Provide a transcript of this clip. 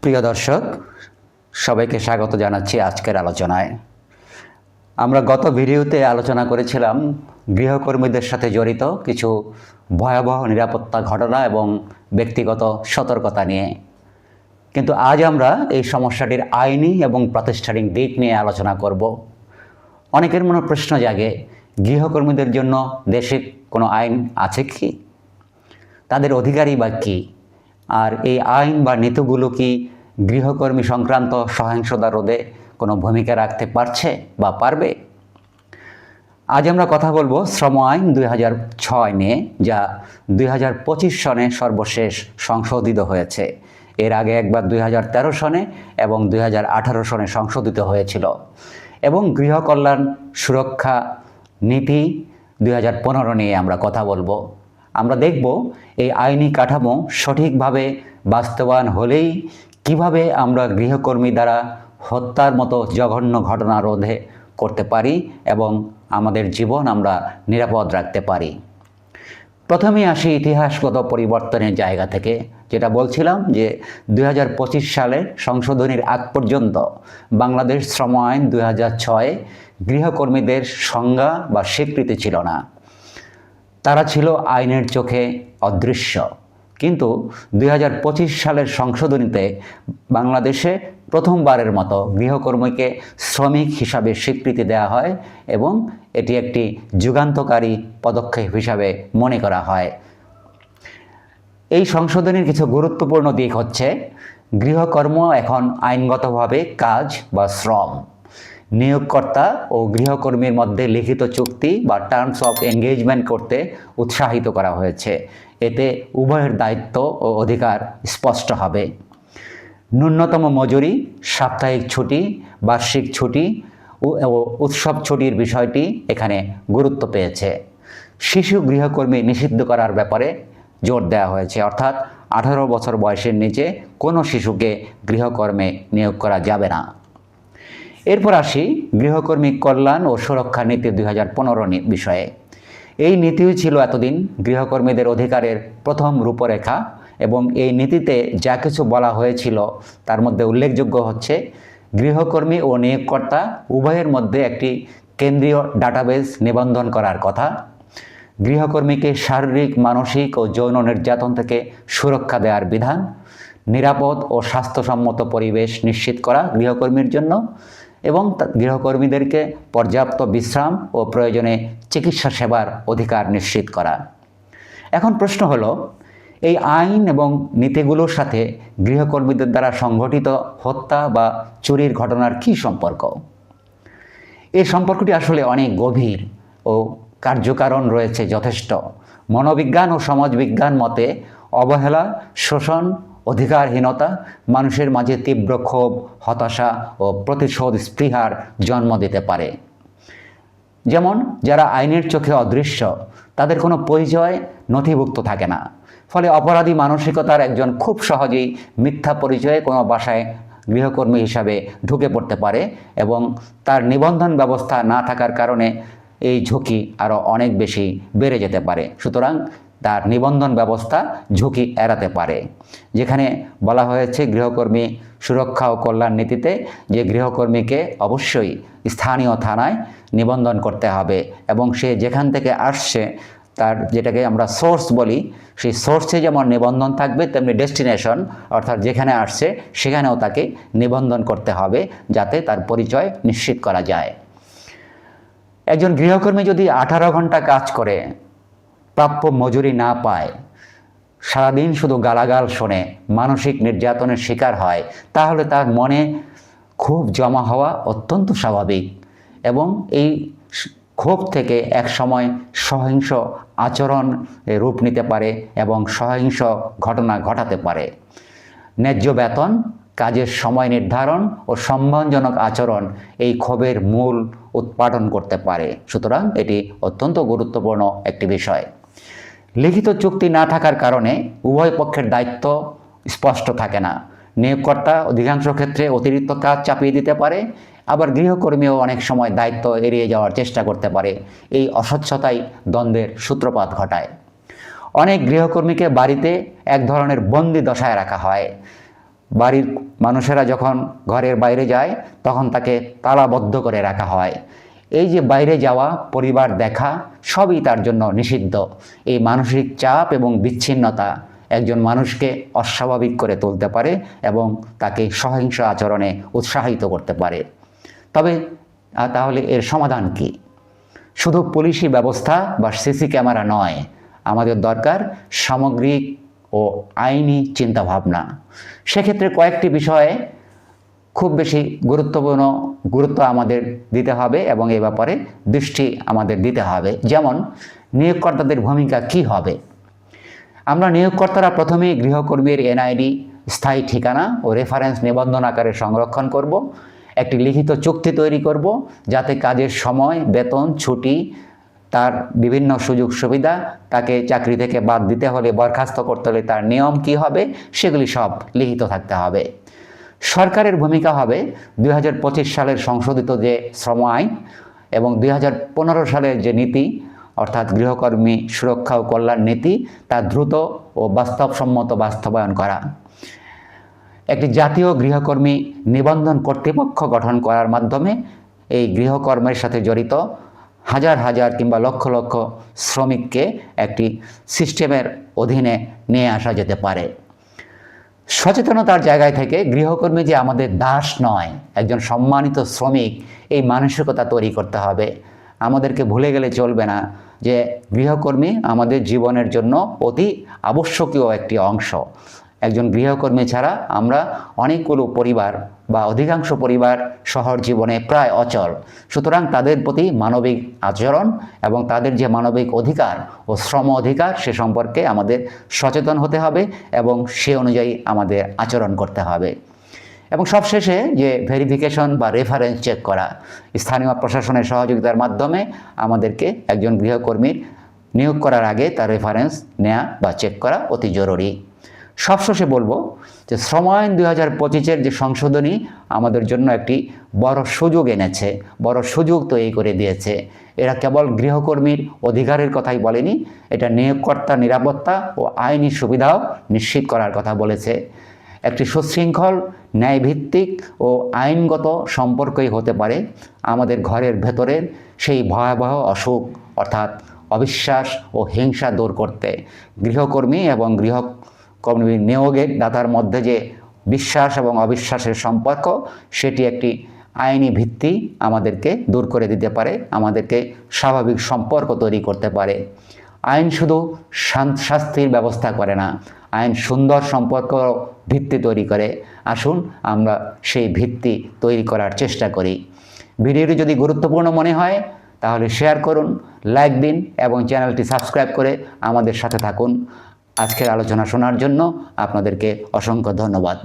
প্রিয় দর্শক, সবাইকে স্বাগত জানাচ্ছি আজকের আলোচনায়। আমরা গত ভিডিওতে আলোচনা করেছিলাম গৃহকর্মীদের সাথে জড়িত কিছু ভয়াবহ নিরাপত্তা ঘটনা এবং ব্যক্তিগত সতর্কতা নিয়ে। কিন্তু আজ আমরা এই সমস্যাটির আইনি এবং প্রাতিষ্ঠানিক দিক নিয়ে আলোচনা করব। অনেকের মনে প্রশ্ন জাগে, গৃহকর্মীদের জন্য দেশে কোনো আইন আছে কি? তাদের অধিকারই বা কী? আর এই আইন বা নীতিগুলো কি গৃহকর্মী সংক্রান্ত সহিংসতা রোধে কোনো ভূমিকা রাখতে পারছে বা পারবে? আজ আমরা কথা বলবো শ্রম আইন 2006 নিয়ে, যা 2025 সনে সর্বশেষ সংশোধিত হয়েছে। এর আগে একবার 2013 সনে এবং 2018 সনে সংশোধিত হয়েছিল। এবং গৃহকল্যাণ সুরক্ষা নীতি 2015 নিয়ে আমরা কথা বলবো। আমরা দেখব এই আইনি কাঠামো সঠিকভাবে বাস্তবায়ন হলেই কিভাবে আমরা গৃহকর্মী দ্বারা হত্যার মতো জঘন্য ঘটনা রোধে করতে পারি এবং আমাদের জীবন আমরা নিরাপদ রাখতে পারি। প্রথমেই আসি ইতিহাসগত পরিবর্তনের জায়গা থেকে, যেটা বলছিলাম যে 2025 সালের সংশোধনীর আগ পর্যন্ত বাংলাদেশ শ্রম আইন 2006 গৃহকর্মীদের সংজ্ঞা বা স্বীকৃতি ছিল না। তারা ছিল আইনের চোখে অদৃশ্য। কিন্তু 2025 সালের সংশোধনীতে বাংলাদেশে প্রথমবারের মতো গৃহকর্মীকে শ্রমিক হিসাবে স্বীকৃতি দেওয়া হয় এবং এটি একটি যুগান্তকারী পদক্ষেপ হিসাবে মনে করা হয়। এই সংশোধনীর কিছু গুরুত্বপূর্ণ দিক হচ্ছে, গৃহকর্ম এখন আইনগতভাবে কাজ বা শ্রম। নিয়োগকর্তা ও গৃহকর্মীর মধ্যে লিখিত চুক্তি বা টার্মস অফ এনগেজমেন্ট করতে উৎসাহিত করা হয়েছে। এতে উভয়ের দায়িত্ব ও অধিকার স্পষ্ট হবে। ন্যূনতম মজুরি, সাপ্তাহিক ছুটি, বার্ষিক ছুটি ও উৎসব ছুটির বিষয়টি এখানে গুরুত্ব পেয়েছে। শিশু গৃহকর্মী নিষিদ্ধ করার ব্যাপারে জোর দেওয়া হয়েছে, অর্থাৎ 18 বছর বয়সের নিচে কোনো শিশুকে গৃহকর্মে নিয়োগ করা যাবে না। এরপর আসি গৃহকর্মী কল্যাণ ও সুরক্ষা নীতি 2015 বিষয়ে। এই নীতিই ছিল এতদিন গৃহকর্মীদের অধিকারের প্রথম রূপরেখা এবং এই নীতিতে যা কিছু বলা হয়েছিল তার মধ্যে উল্লেখযোগ্য হচ্ছে, গৃহকর্মী ও নিয়োগকর্তা উভয়ের মধ্যে একটি কেন্দ্রীয় ডাটাবেস নিবন্ধন করার কথা, গৃহকর্মীকে শারীরিক, মানসিক ও যৌন নির্যাতন থেকে সুরক্ষা দেওয়ার বিধান, নিরাপদ ও স্বাস্থ্যসম্মত পরিবেশ নিশ্চিত করা গৃহকর্মীর জন্য এবং গৃহকর্মীদেরকে পর্যাপ্ত বিশ্রাম ও প্রয়োজনে চিকিৎসা সেবার অধিকার নিশ্চিত করা। এখন প্রশ্ন হলো, এই আইন এবং নীতিগুলোর সাথে গৃহকর্মীদের দ্বারা সংঘটিত হত্যা বা চুরির ঘটনার কী সম্পর্ক? এই সম্পর্কটি আসলে অনেক গভীর ও কার্যকারণ রয়েছে যথেষ্ট। মনোবিজ্ঞান ও সমাজবিজ্ঞান মতে অবহেলা, শোষণ, অধিকারহীনতা মানুষের মাঝে তীব্র ক্ষোভ, হতাশা ও প্রতিশোধ স্পৃহার জন্ম দিতে পারে। যেমন যারা আইনের চোখে অদৃশ্য, তাদের কোনো পরিচয় নথিভুক্ত থাকে না। ফলে অপরাধী মানসিকতার একজন খুব সহজেই মিথ্যা পরিচয়ে কোনো বাসায় গৃহকর্মী হিসাবে ঢুকে পড়তে পারে এবং তার নিবন্ধন ব্যবস্থা না থাকার কারণে এই ঝুঁকি আরও অনেক বেশি বেড়ে যেতে পারে। সুতরাং তার নিবন্ধন ব্যবস্থা ঝুঁকি এড়াতে পারে। যেখানে বলা হয়েছে গৃহকর্মী সুরক্ষা ও কল্যাণ নীতিতে যে গৃহকর্মীকে অবশ্যই স্থানীয় থানায় নিবন্ধন করতে হবে এবং সে যেখান থেকে আসছে তার, যেটাকে আমরা সোর্স বলি, সেই সোর্সে যেমন নিবন্ধন থাকবে তেমনি ডেস্টিনেশন অর্থাৎ যেখানে আসছে সেখানেও তাকে নিবন্ধন করতে হবে, যাতে তার পরিচয় নিশ্চিত করা যায়। একজন গৃহকর্মী যদি 18 ঘন্টা কাজ করে প্রাপ্য মজুরি না পায়, সারাদিন শুধু গালাগাল শোনে, মানসিক নির্যাতনের শিকার হয়, তাহলে তার মনে ক্ষোভ জমা হওয়া অত্যন্ত স্বাভাবিক এবং এই ক্ষোভ থেকে এক সময় সহিংস আচরণ রূপ নিতে পারে এবং সহিংস ঘটনা ঘটাতে পারে। ন্যায্য বেতন, কাজের সময় নির্ধারণ ও সম্মানজনক আচরণ এই ক্ষোভের মূল উৎপাদন করতে পারে। সুতরাং এটি অত্যন্ত গুরুত্বপূর্ণ একটি বিষয়। লিখিত চুক্তি না থাকার কারণে উভয় পক্ষের দায়িত্ব স্পষ্ট থাকে না। নিয়োগকর্তা অধিকাংশ ক্ষেত্রে অতিরিক্ত কাজ চাপিয়ে দিতে পারে, আবার গৃহকর্মীও অনেক সময় দায়িত্ব এড়িয়ে যাওয়ার চেষ্টা করতে পারে। এই অস্বচ্ছতাই দ্বন্দ্বের সূত্রপাত ঘটায়। অনেক গৃহকর্মীকে বাড়িতে এক ধরনের বন্দি দশায় রাখা হয়। বাড়ির মানুষেরা যখন ঘরের বাইরে যায় তখন তাকে তালাবদ্ধ করে রাখা হয়। এই যে বাইরে যাওয়া, পরিবার দেখা, সবই তার জন্য নিষিদ্ধ। এই মানসিক চাপ এবং বিচ্ছিন্নতা একজন মানুষকে অস্বাভাবিক করে তুলতে পারে এবং তাকে সহিংস আচরণে উৎসাহিত করতে পারে। তবে তাহলে এর সমাধান কি? শুধু পুলিশি ব্যবস্থা বা সিসি ক্যামেরা নয়, আমাদের দরকার সামগ্রিক ও আইনি চিন্তাভাবনা। সেক্ষেত্রে কয়েকটি বিষয়ে খুব বেশি গুরুত্ব আমাদের দিতে হবে এবং এ ব্যাপারে দৃষ্টি আমাদের দিতে হবে। যেমন নিয়োগকর্তাদের ভূমিকা কি হবে? আমরা নিয়োগকর্তারা প্রথমেই গৃহকর্মীর এনআইডি, স্থায়ী ঠিকানা ও রেফারেন্স নিবন্ধন আকারে সংরক্ষণ করব। একটি লিখিত চুক্তি তৈরি করব যাতে কাজের সময়, বেতন, ছুটি, তার বিভিন্ন সুযোগ সুবিধা, তাকে চাকরি থেকে বাদ দিতে হলে, বরখাস্ত করতে হলে তার নিয়ম কি হবে, সেগুলি সব লিখিত থাকতে হবে। সরকারের ভূমিকা হবে 2025 সালের সংশোধিত যে শ্রম আইন এবং 2015 সালের যে নীতি অর্থাৎ গৃহকর্মী সুরক্ষা ও কল্যাণ নীতি তা দ্রুত ও বাস্তবসম্মত বাস্তবায়ন করা। একটি জাতীয় গৃহকর্মী নিবন্ধন কর্তৃপক্ষ গঠন করার মাধ্যমে এই গৃহকর্মের সাথে জড়িত হাজার হাজার কিংবা লক্ষ লক্ষ শ্রমিককে একটি সিস্টেমের অধীনে নিয়ে আসা যেতে পারে। সচেতনতার জায়গায় থেকে গৃহকর্মী যে আমাদের দাস নয়, একজন সম্মানিত শ্রমিক, এই মানসিকতা তৈরি করতে হবে। আমাদেরকে ভুলে গেলে চলবে না যে গৃহকর্মী আমাদের জীবনের জন্য অতি আবশ্যকীয় একটি অংশ। একজন গৃহকর্মী ছাড়া আমরা অনেকগুলো পরিবার বা অধিকাংশ পরিবার শহর জীবনে প্রায় অচল। সুতরাং তাদের প্রতি মানবিক আচরণ এবং তাদের যে মানবিক অধিকার ও শ্রম অধিকার সে সম্পর্কে আমাদের সচেতন হতে হবে এবং সে অনুযায়ী আমাদের আচরণ করতে হবে। এবং সবশেষে যে ভেরিফিকেশন বা রেফারেন্স চেক করা, স্থানীয় প্রশাসনের সহযোগিতার মাধ্যমে আমাদেরকে একজন গৃহকর্মীর নিয়োগ করার আগে তার রেফারেন্স নেওয়া বা চেক করা অতি জরুরি। সবশেষে বলবো যে শ্রম আইন 2025-এর যে সংশোধনী আমাদের জন্য একটি বড় সুযোগ এনেছে, বড় সুযোগ তৈরি করে দিয়েছে। এরা কেবল গৃহকর্মীর অধিকারের কথাই বলেনি, এটা নিয়োগকর্তার নিরাপত্তা ও আইনি সুবিধাও নিশ্চিত করার কথা বলেছে। একটি সুশৃঙ্খল, ন্যায়ভিত্তিক ও আইনগত সম্পর্কই হতে পারে আমাদের ঘরের ভেতরের সেই ভয়াবহ অসুখ অর্থাৎ অবিশ্বাস ও হিংসা দূর করতে। গৃহকর্মী এবং গৃহকর্মী নিয়োগের দাতার মধ্যে যে বিশ্বাস এবং অবিশ্বাসের সম্পর্ক, সেটি একটি আইনি ভিত্তি আমাদেরকে দূর করে দিতে পারে, আমাদেরকে স্বাভাবিক সম্পর্ক তৈরি করতে পারে। আইন শুধু শাস্তির ব্যবস্থা করে না, আইন সুন্দর সম্পর্ক ভিত্তি তৈরি করে। আসুন আমরা সেই ভিত্তি তৈরি করার চেষ্টা করি। ভিডিওটি যদি গুরুত্বপূর্ণ মনে হয় তাহলে শেয়ার করুন, লাইক দিন এবং চ্যানেলটি সাবস্ক্রাইব করে আমাদের সাথে থাকুন। আজকের আলোচনা শোনার জন্য আপনাদেরকে অসংখ্য ধন্যবাদ।